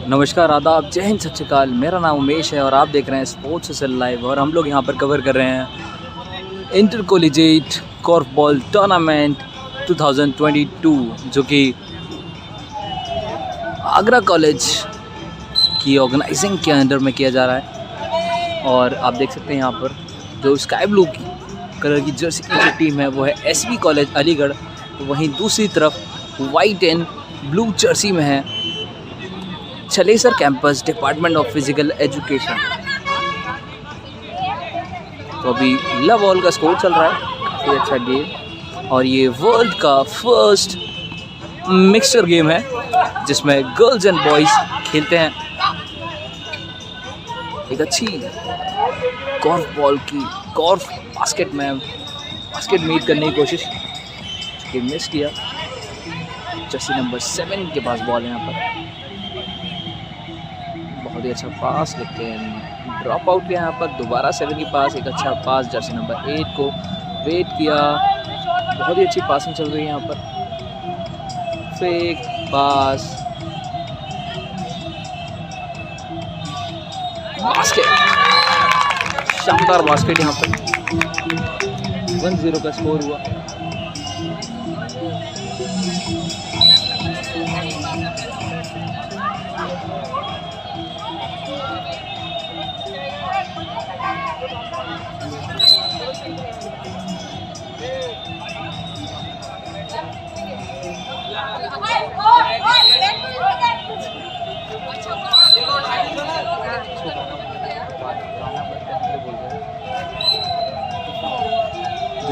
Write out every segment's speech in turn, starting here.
नमस्कार, आदाब, जय हिंद, सत श्री अकाल। मेरा नाम उमेश है और आप देख रहे हैं स्पोर्ट्स सोशल लाइव। और हम लोग यहाँ पर कवर कर रहे हैं इंटर कॉलेजिएट कॉर्फबॉल टूर्नामेंट 2022 जो कि आगरा कॉलेज की ऑर्गेनाइजिंग के अंडर में किया जा रहा है। और आप देख सकते हैं यहाँ पर जो स्काई ब्लू की कलर की जर्सी की जो टीम है वो है एसवी कॉलेज अलीगढ़। वहीं दूसरी तरफ वाइट एंड ब्लू जर्सी में है Chalesar campus department of physical education. तो अभी लव ऑल का स्कोर चल रहा है, काफ़ी अच्छा गेम। और ये वर्ल्ड का फर्स्ट मिक्सचर गेम है जिसमें गर्ल्स एंड बॉयज़ खेलते हैं। एक अच्छी कॉर्फ बॉल की कॉर्फ बास्केट मीट करने की कोशिश कि मिस किया। जर्सी नंबर 7 के पास बॉल है यहाँ पर, बहुत ही अच्छा पास, लेकिन ड्रॉप आउट किया यहाँ पर। दोबारा 7 के पास एक अच्छा पास, जर्सी नंबर 8 को वेट किया। बहुत ही अच्छी पासिंग चल रही है यहाँ पर, फेक पास, बास्केट, शानदार बास्केट यहाँ पर। 1-0 का स्कोर हुआ।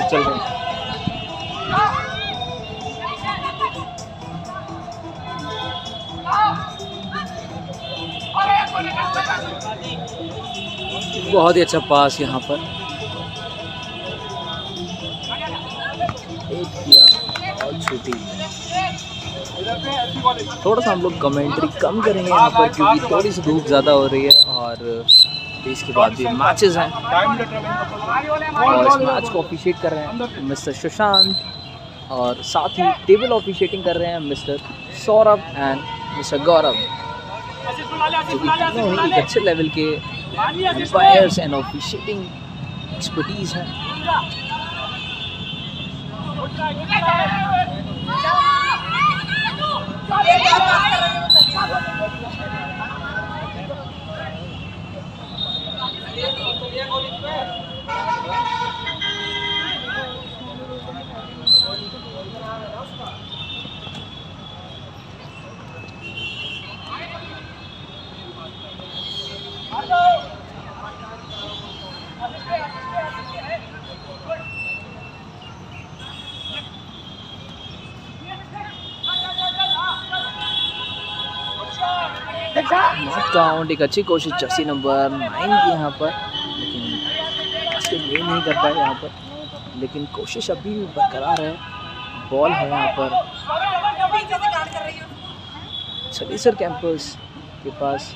चल रहे हैं। बहुत ही अच्छा पास यहाँ पर, एक किया और छूटी। थोड़ा सा हम लोग कमेंट्री कम करेंगे यहाँ पर क्योंकि थोड़ी सी धूप ज़्यादा हो रही है और इसके बाद भी मैचेस हैं। और इस मैच को ऑफिशिएट कर रहे हैं मिस्टर सुशांत और साथ ही टेबल ऑफिशिएटिंग कर रहे हैं मिस्टर सौरभ एंड मिस्टर गौरव, जो कि तीनों ही एक अच्छे लेवल के एम्पायर्स एंड ऑफिशिएटिंग एक्सपर्टीज़ हैं। नॉट काउंट, एक अच्छी कोशिश जर्सी नंबर 9 की यहाँ पर, लेकिन बास्केट ये नहीं कर पाए यहाँ पर। लेकिन कोशिश अभी भी बरकरार है। बॉल है यहाँ पर छलेसर कैंपस के पास।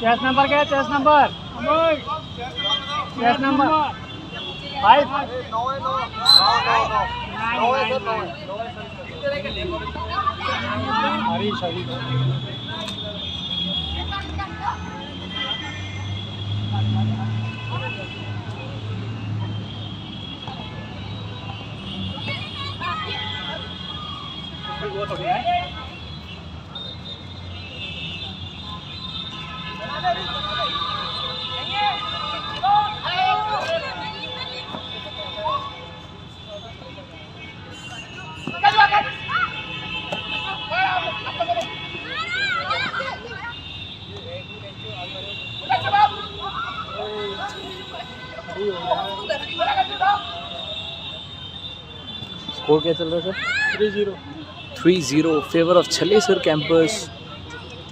चेस नंबर क्या है? Chest number 5। हरीश स्कोर क्या चल रहा है sir? 3-0 favour of Chalesar campus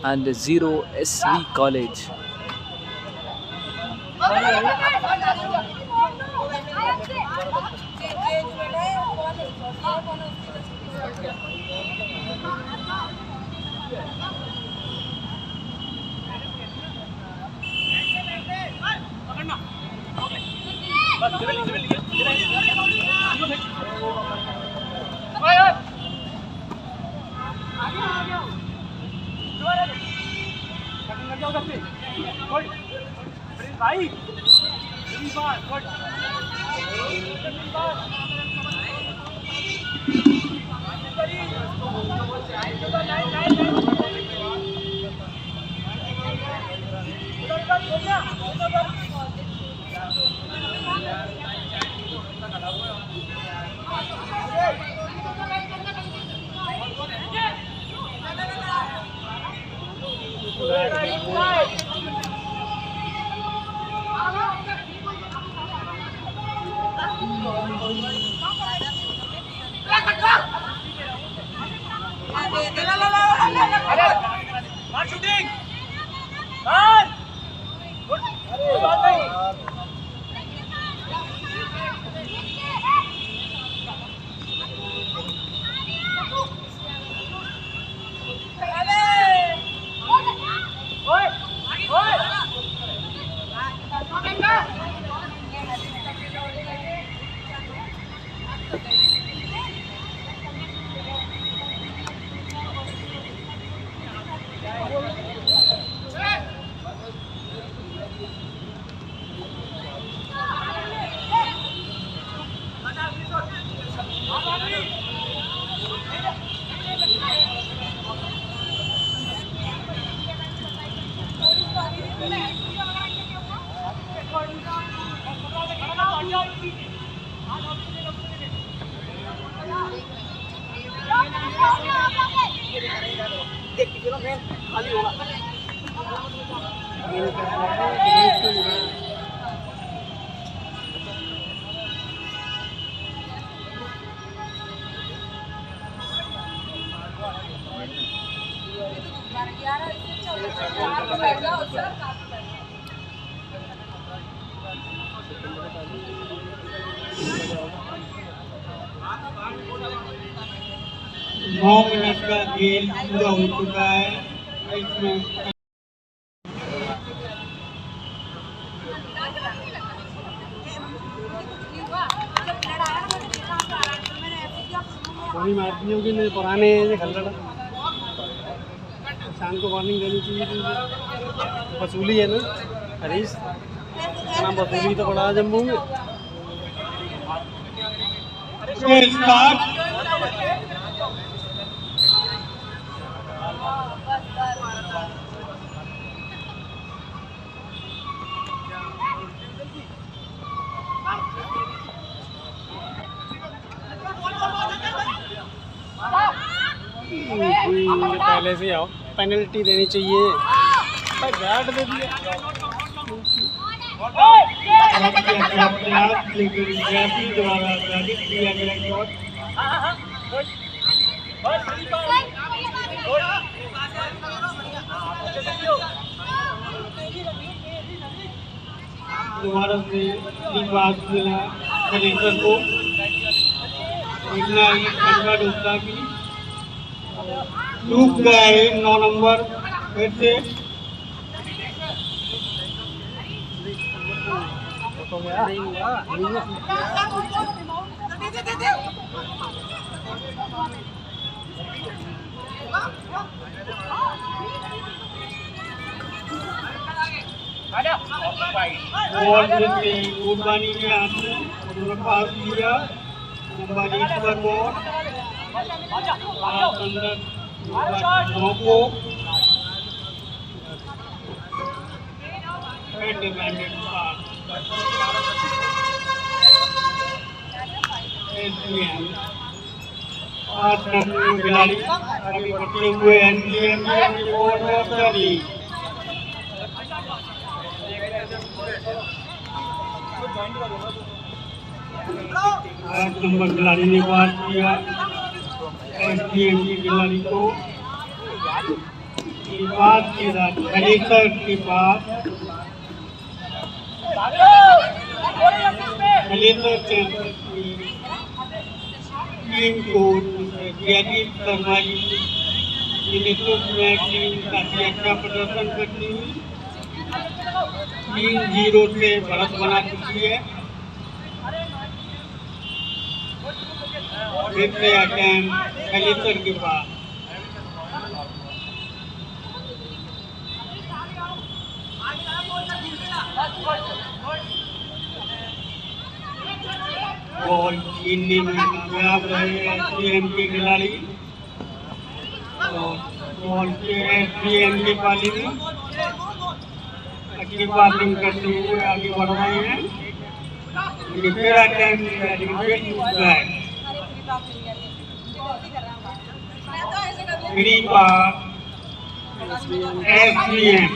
and 0 SV college. नौ मिनट का खेल पूरा हो चुका है। इसमें मारती होगी नहीं पुराने खल्लड़ शाम को वार्निंग देनी चाहिए थी। वसूली है ना हरीश नाम वसूली तो बड़ा जम्मू में पहले से आओ पेनल्टी देनी चाहिए। बैट दे दिया दोबारा से बात मिला कलेक्टर को इतना डूबता भी डूब गया है। 9 नंबर फिर से कुर्बानी के हाथ में पास किया। कुर्बानी पर बॉल खिलाड़ी आगे बढ़ते हुए एनडीएम आठ नंबर खिलाड़ी ने पास किया एसडीएम के खिलाड़ी को पास के साथ खलीसर के पास खलीसर के टीम को जयदीप शर्मा जी के नेतृत्व में टीम काफी अच्छा प्रदर्शन करती हुई 3-0 से बढ़त बना चुकी है। दूसरे अटैम्प खलीसर के पास बॉल छीनने में कामयाब रहे एसडीएम के खिलाड़ी और बॉल के एसडीएम के पाली में अच्छी पासिंग करते हुए आगे बढ़ रहे हैं। दूसरा अटैम्प फ्री पास एसडीएम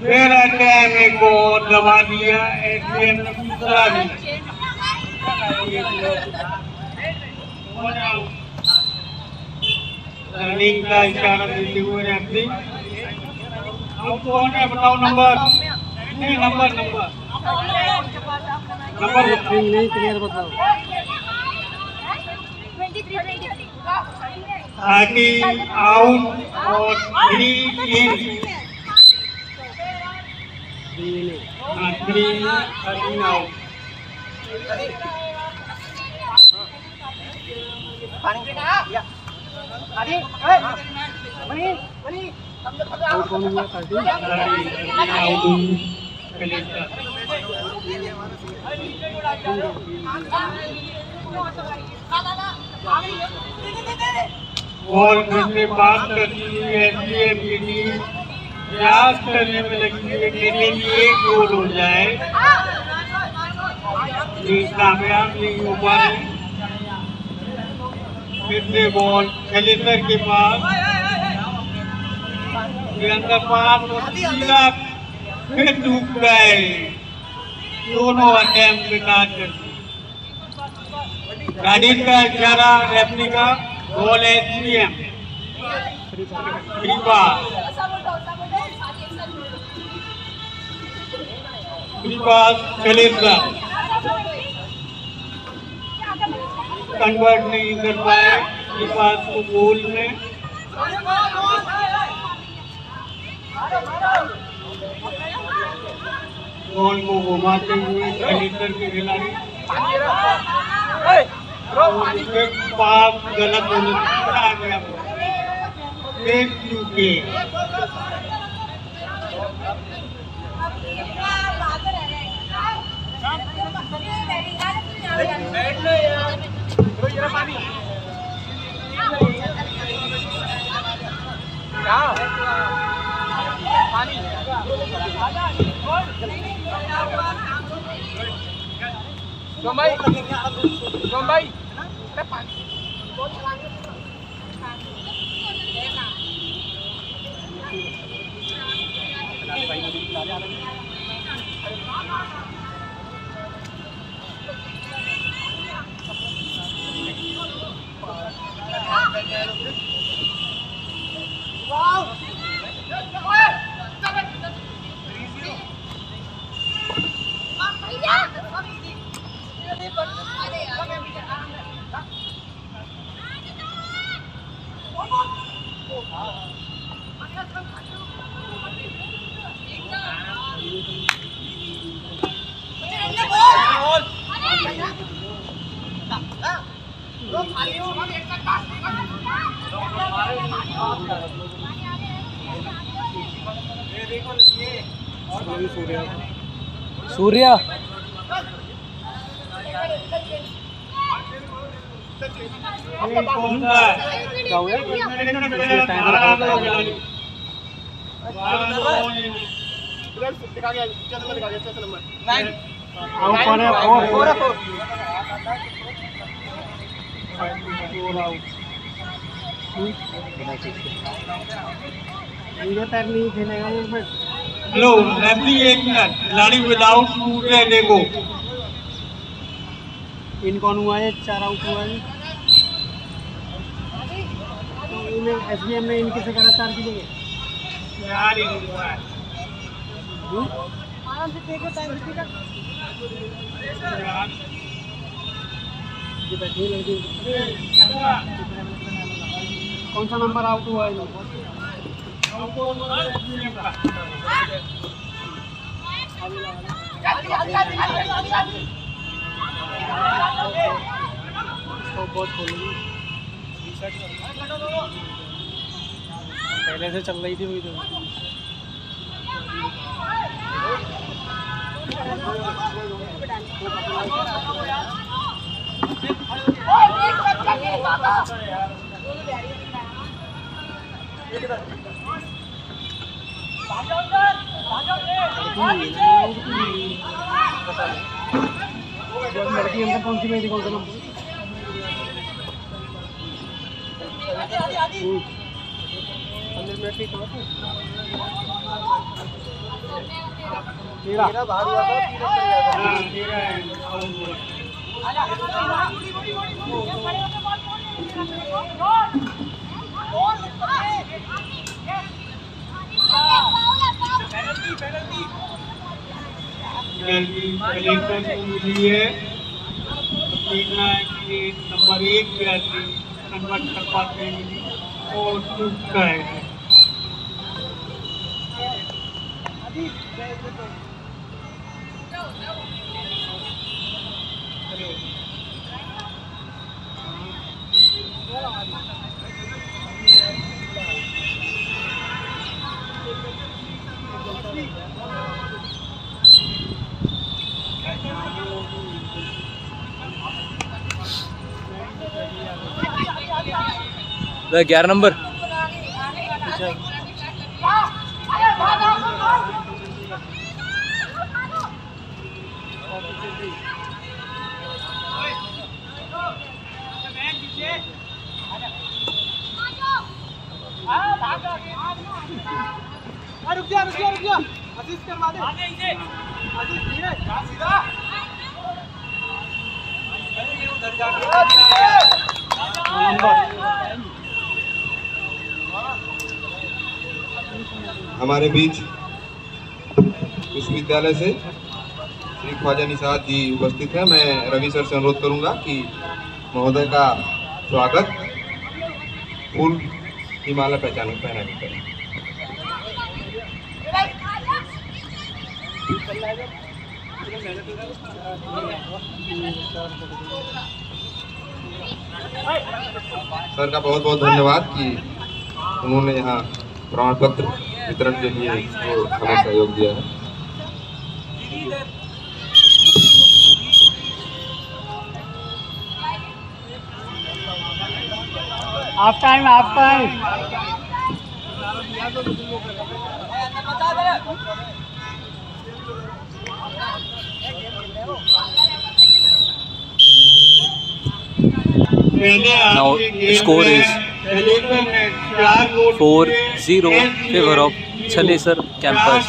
फिर अटैम्प एक और दबा दिया एसडीएम ने दूसरा भी रनिंग का इशारा देते हुए रेफरी अब कौन है बताओ नंबर नहीं नंबर नहीं क्लियर बताओ 30 आउट और 3 इन 13 आउट कौन हुआ 30 और जिससे बात करती हुई एसडीएम की टीम प्रयास करने में लगी है कि एक गोल हो जाए, कामयाब नहीं हो पा रही। फिर से बॉल खलीसर के पास अंदर पास सीधा फिर डूब गए। दोनों अटैम्प्ट बेकार कर दिए। गाड़ी का इशारा रेफरी का ball SDM free pass Khalisar convert नहीं कर पाए फ्री पास को गोल में। बॉल को घुमाते हुए खलीसर के खिलाड़ी पास गलत होने से आ गया एक चूके। सूर्या कौन सा हेलो रेफरी, 1 मिनट, खिलाड़ी विदाउट शूट है, देखो इन कौन हुआ है? 4 आउट हुआ है। SBM ने इनके से करा 4 की जगह। यार ये हुआ है आराम से देखो टाइम का ये बैठी लड़की। कौन सा नंबर आउट हुआ है? पहले से चल रही थी वही तो। लड़की अंदर कौन सी मेरी कौन सा नंबर? तेरा बाहर हुआ था। देखना है कि नंबर 1 खिलाड़ी कन्वर्ट कर पाते हैं और चूकता है। द 11 नंबर रुक जा आशीष करवा दे आशीष धीरे सीधा हमारे बीच विश्वविद्यालय से श्री ख्वाजा निसार जी उपस्थित हैं। मैं रवि सर से अनुरोध करूंगा कि महोदय का स्वागत फूल की माला पहना के करें। सर का बहुत बहुत धन्यवाद कि उन्होंने यहाँ प्रमाण पत्र वितरण के लिए हमें सहयोग दिया है। Half time Now score is 4-0 favor of Chalesar campus.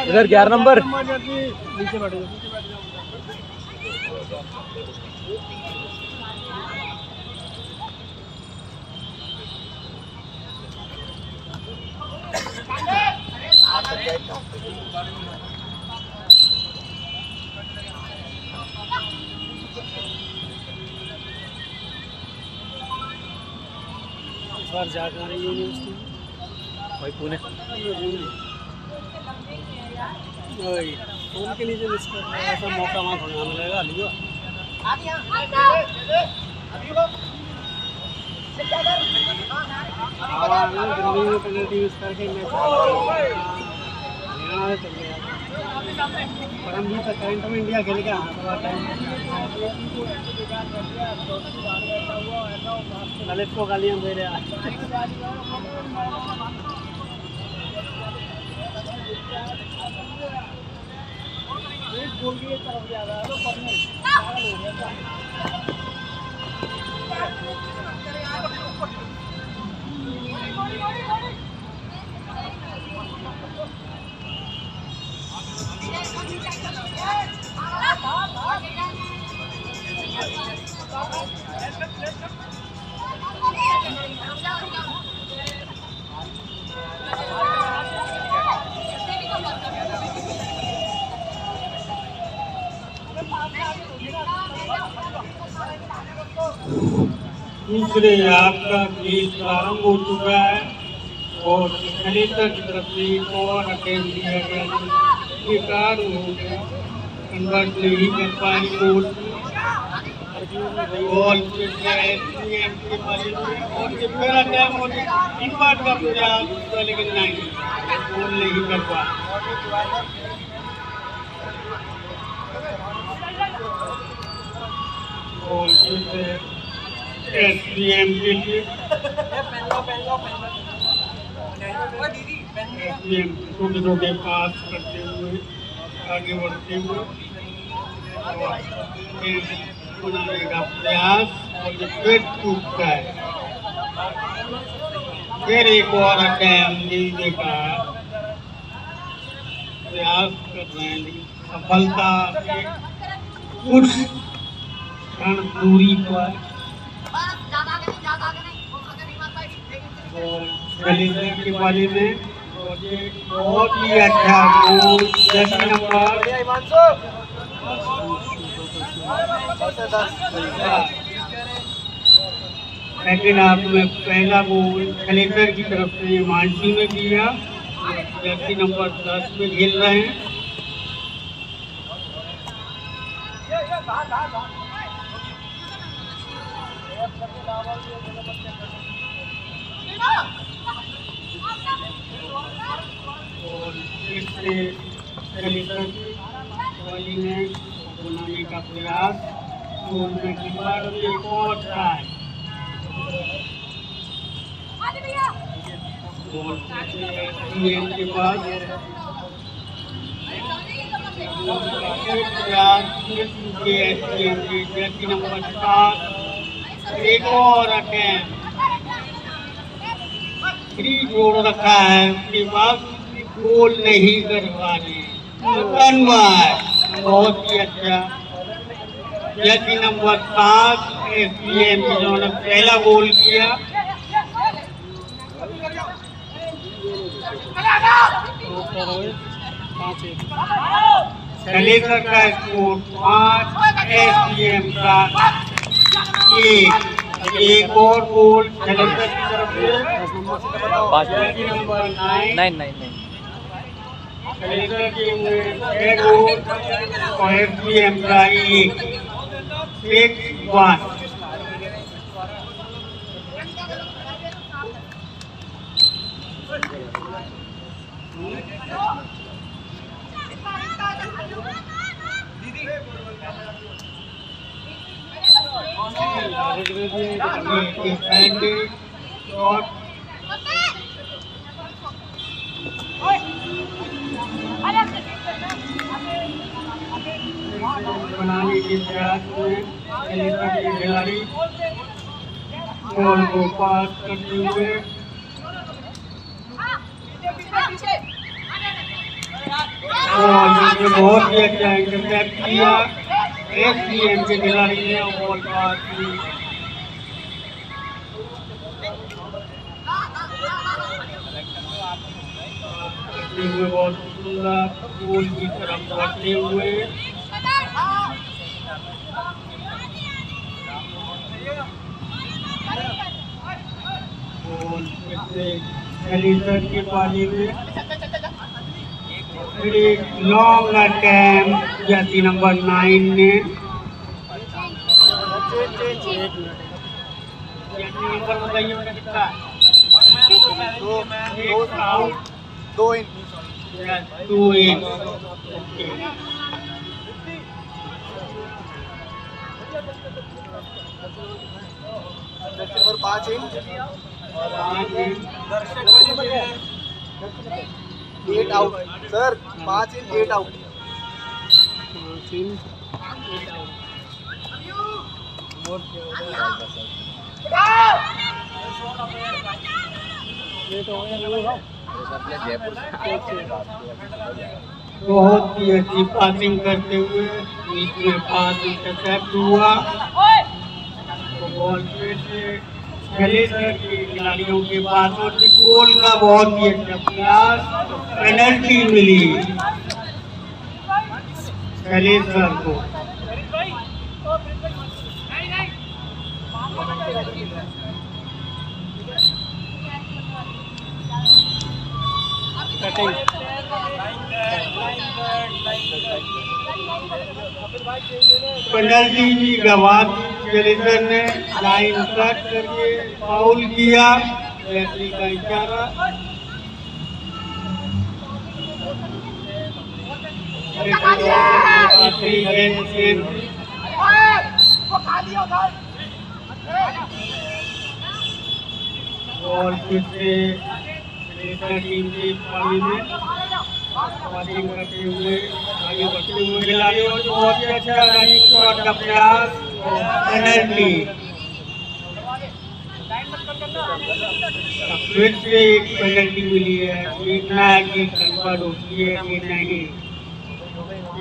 इधर 11 नंबर नीचे बैठो। इस बार जा कहाँ रही है यूनिवर्सिटी? भाई पुणे। फोन के नीचे ऐसा मौका वहाँ थोड़ा मिलेगा। पेनल्टी यूज करके मैच पर हम भी तो करंट में इंडिया खेल के ललित को गालियां दे रहे हैं। दूसरे आपका खेल प्रारंभ हो चुका है और खलीफा की तरफ से एक और अटैम्प्ट दिया गया बेकार हो गया, कन्वर्ट नहीं कर पाए गोल फिर से SPM के बारे में और फिर अटैम्प्ट होने इन बार का प्रयास हुआ लेकिन नहीं गोल नहीं कर पाए। और फिर से SPM के लिए SPM छोटे छोटे पास करते हुए आगे बढ़ते हुए बनाने का प्रयास और फिर टूटता है। फिर एक और अटैम्प्ट देने का प्रयास कर रहे हैं लेकिन सफलता के कुछ क्षण दूरी पर गलीजर के बारे में बहुत ही अच्छा गोल 10 नंबर सेकेंड हाफ में पहला गोल गलीजर की तरफ से मानसी ने किया, जर्सी नंबर 10 में खेल रहे हैं। और इससे बनाने का प्रयास गोल में की बार एक और ट्राई के बाद जर्सी नंबर 7 एक और अटैम्प्ट 3 जोड़ रखा है, उसके बाद गोल नहीं कर पा रहे। बहुत ही अच्छा जर्सी नंबर 7 SPM जिन्होंने पहला गोल किया। गलीजर का स्कोर 5 SPM का 1। एक और गोल गलीजर की तरफ से जर्सी नंबर 9 गलीजर के हुए 6 गोल और SPM का 1 6-1। बनाने के प्रयास में खिलाड़ी बॉल को पास करते हुए बहुत ही अच्छा इंटरसेप्ट किया SPM के खिलाड़ी ने बॉल पास की। बहुत सुंदर गोल की तरफ बढ़ते हुए गलीजर के पाली में फिर एक लॉन्ग अटैम्प्ट जर्सी नंबर 9 ने नंबर बताइए मेरा कितना है? 2 इन 2 in. और 5 इन 8 आउट सर 5 इन 8 आउट बहुत ही अच्छी पासिंग करते हुए बीच में पास इंटरसेप्ट हुआ। बॉल फिर से खलीसर के खिलाड़ियों के पास और गोल का बहुत ही अच्छा प्रयास, पेनल्टी मिली खलीसर को। पेनल्टी भी गवा दी खलीसर ने, लाइन कट करके फाउल किया, रेफरी का इशारा। और फिर से टीम के पारी में पासिंग करते हुए आगे बढ़ते हुए खिलाड़ियों को बहुत ही अच्छा रनिंग शॉट का प्रयास, पेनल्टी। फिर से एक पेनल्टी मिली है, देखना है कि कन्वर्ट होती है कि नहीं।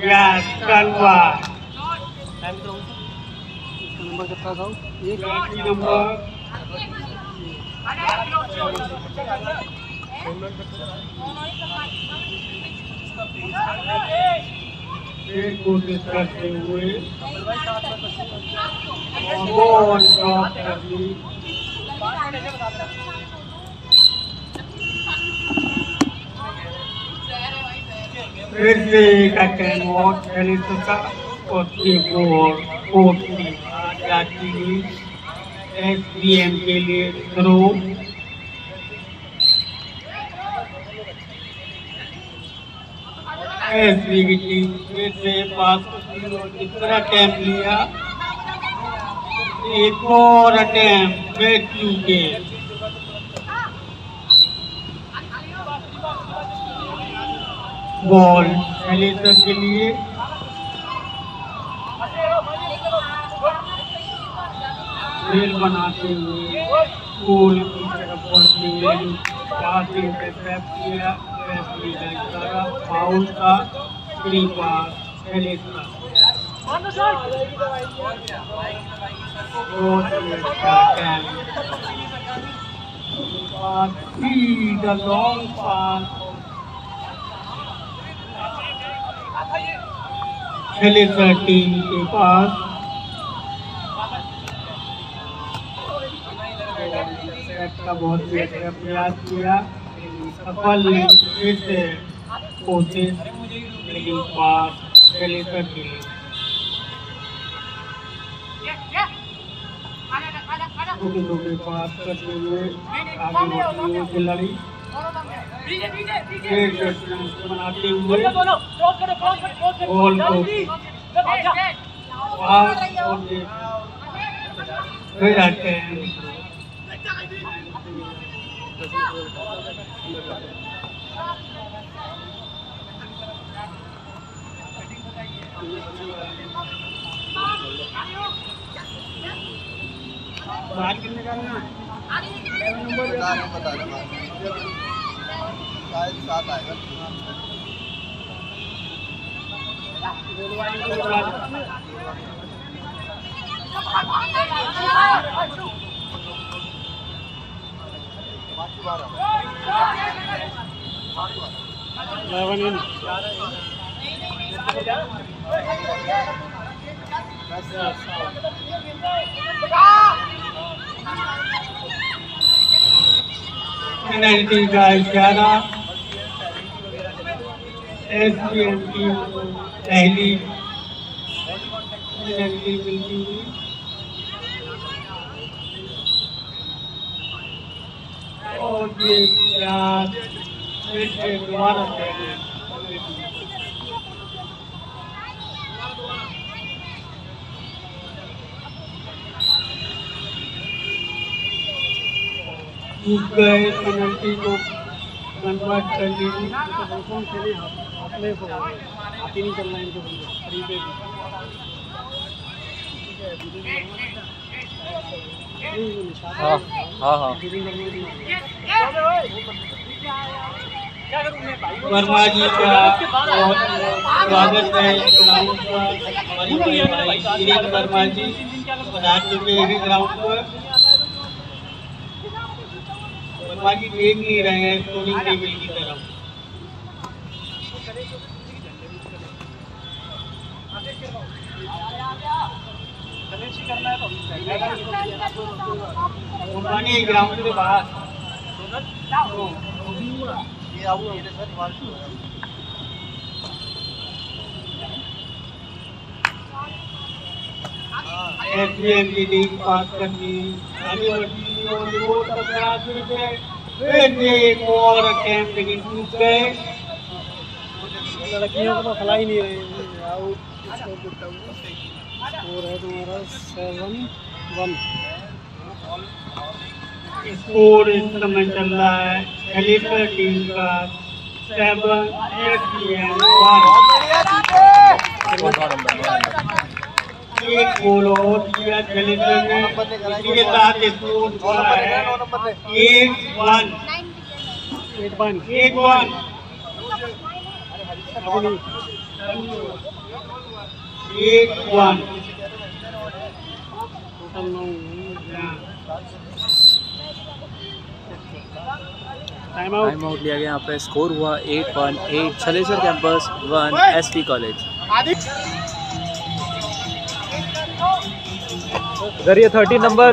Yes, convert. नंबर कितना था? नंबर कोशिश करते हुए बॉल ड्रॉप कर दी। फिर से एक अटैक खेली सका और कोर्ट में जाती हुई SBM के लिए थ्रो। SB की टीम फिर से पास तीसरा अटैम्प्ट लिया, एक और अटैम्प्ट बैक चुके। बॉल खलीसर के लिए रेल बनाते हुए गोल की तरफ बढ़ते हुए पास इंटरसेप्ट किया, फाउल का free pass Khalisar. The long pass Khalisar team के पास। का बहुत ही अच्छा प्रयास किया, सफल फिर से कोशिश, लेकिन पास खलीसर के लिए। छोटे पास करते हुए आगे बढ़ते हुए खिलाड़ी बनाते हुए बॉल को फिर आते हैं। बाहर कितने करना है? बता रहे शायद 7 आएगा। पेनल्टी का इशारा, SBM टीम पहली एंट्री मिलती हुई और ये प्यार फिर से दोबारा चूक गए पेनल्टी को कन्वर्ट कर लीजिए। अपने को आती नहीं चलना इनको फ्री पे हाँ हाँ हाँ वर्मा जी का बहुत स्वागत है ग्राउंड पर। हमारे बड़े भाई किरीट वर्मा जी पधार चुके हैं ग्राउंड पर। वर्मा जी देख नहीं रहे हैं स्कोरिंग टेबल की तरफ। वर्मानी ग्राउंड से बाहर एसबीएम की टीम पास करनी आगे बढ़ती और वो प्रयास करके फिर एक और अटेम्प्ट लेकिन टूट गए। लड़कियों को तो खिला ही नहीं रहे। आउट स्कोर है तुम्हारा 7-1। स्कोर इस समय चल रहा है खलीफा टीम का 7 एसबीएम 1। एक गोल और किया खलीफा ने, इसके साथ स्कोर हुआ है 8-1। 8-1 टाइम टाइम आउट लिया गया यहाँ पे। स्कोर हुआ 8-1। Chhalesar campus 1 SV college. इधर ये 13 नंबर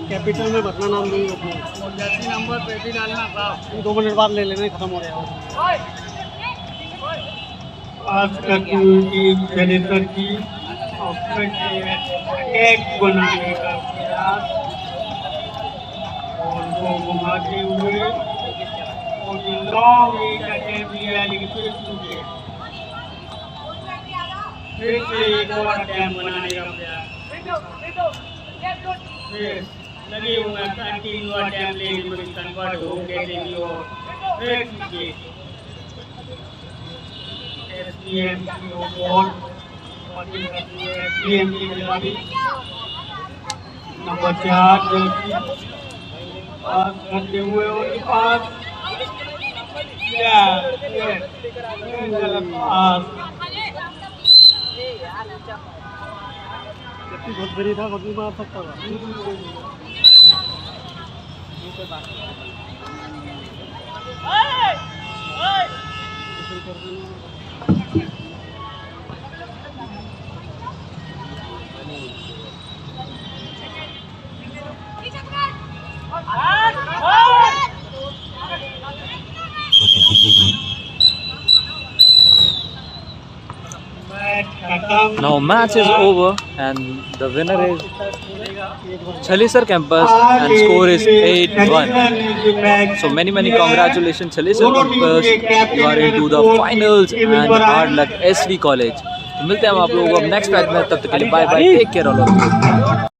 कैपिटल में बदला नाम नहीं होता। नंबर पे भी डालना था। 2 मिनट बाद ले लेना, खत्म हो गया। पास करती हुई टीम खलीफा की अटैक बनाने का प्रयास और वो घुमाते हुए और लॉन्ग एक अटैम्प्ट लिया लेकिन फिर टूटे। फिर से एक और अटैम्प्ट बनाने का प्रयास। फिर लगे हुए कंटिन्यू अटैम्प्ट लेकिन फिर कन्वर्ट हो गए थे और फिर टूटे। एसपीएम की बॉल एसपीएम की खिलाड़ी नंबर 4 पास करते हुए और पास बहुत बड़ी था, बहुत मार सकता था। Now match is over and the winner is Chalisar campus and score is 8-1. So many congratulations Chalisar campus, you are into the finals and hard luck SV college. तो मिलते हैं हम आप लोगों को अब नेक्स्ट मैच में, तब तक के लिए bye bye, take care all of you.